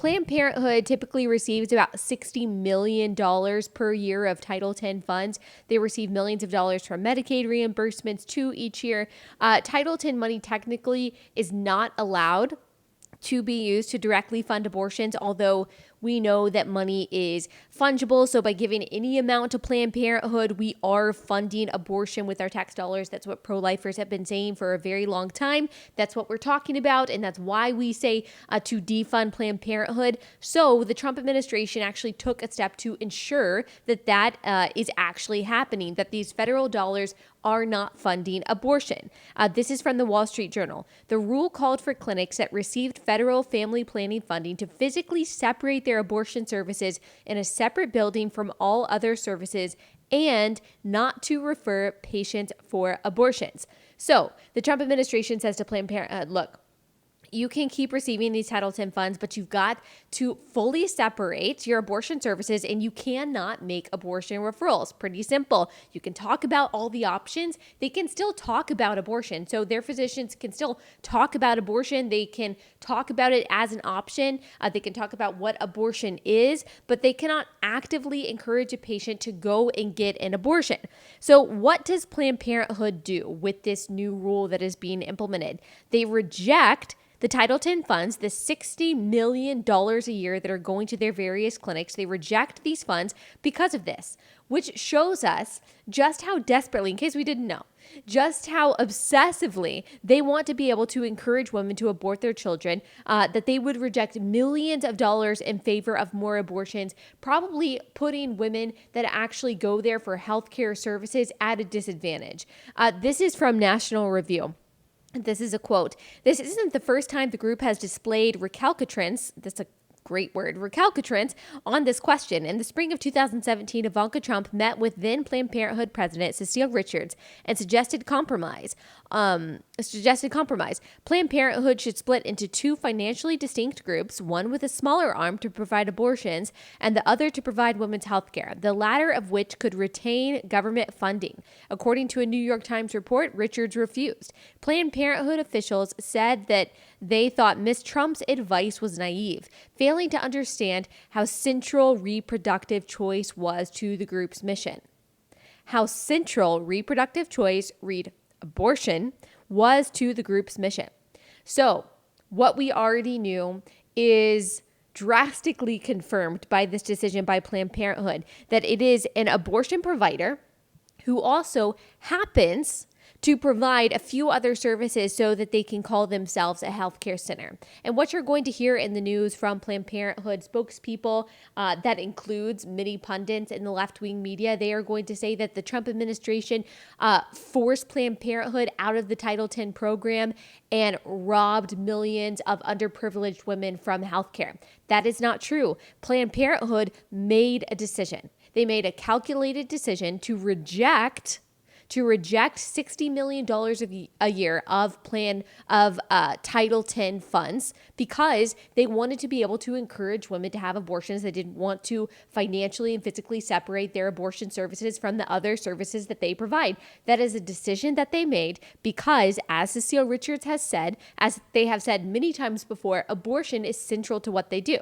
Planned Parenthood typically receives about $60 million per year of Title X funds. They receive millions of dollars from Medicaid reimbursements too each year. Title X money technically is not allowed to be used to directly fund abortions, although we know that money is fungible. So by giving any amount to Planned Parenthood, we are funding abortion with our tax dollars. That's what pro-lifers have been saying for a very long time. That's what we're talking about. And that's why we say to defund Planned Parenthood. So the Trump administration actually took a step to ensure that that is actually happening, that these federal dollars are not funding abortion. This is from the Wall Street Journal. The rule called for clinics that received federal family planning funding to physically separate their abortion services in a separate building from all other services and not to refer patients for abortions. So the Trump administration says to Planned Parenthood, look, you can keep receiving these Title X funds, but you've got to fully separate your abortion services and you cannot make abortion referrals. Pretty simple. You can talk about all the options. They can still talk about abortion. So their physicians can still talk about abortion. They can talk about it as an option. They can talk about what abortion is, but they cannot actively encourage a patient to go and get an abortion. So what does Planned Parenthood do with this new rule that is being implemented? They reject the Title X funds, the $60 million a year that are going to their various clinics. They reject these funds because of this, which shows us just how desperately, in case we didn't know, just how obsessively they want to be able to encourage women to abort their children, that they would reject millions of dollars in favor of more abortions, probably putting women that actually go there for healthcare services at a disadvantage. This is from National Review. This is a quote. This isn't the first time the group has displayed recalcitrance. That's a great word, recalcitrance on this question. In the spring of 2017, Ivanka Trump met with then Planned Parenthood president Cecile Richards and suggested compromise. Planned Parenthood should split into two financially distinct groups, one with a smaller arm to provide abortions and the other to provide women's health care, the latter of which could retain government funding. According to a New York Times report, Richards refused. Planned Parenthood officials said that they thought Ms. Trump's advice was naive, failing to understand how central reproductive choice was to the group's mission. How central reproductive choice, read abortion, was to the group's mission. So what we already knew is drastically confirmed by this decision by Planned Parenthood, that it is an abortion provider who also happens to provide a few other services so that they can call themselves a healthcare center. And what you're going to hear in the news from Planned Parenthood spokespeople, that includes many pundits in the left-wing media, they are going to say that the Trump administration forced Planned Parenthood out of the Title X program and robbed millions of underprivileged women from healthcare. That is not true. Planned Parenthood made a decision. They made a calculated decision to reject $60 million a year of Title X funds because they wanted to be able to encourage women to have abortions. They didn't want to financially and physically separate their abortion services from the other services that they provide. That is a decision that they made because, as Cecile Richards has said, as they have said many times before, abortion is central to what they do.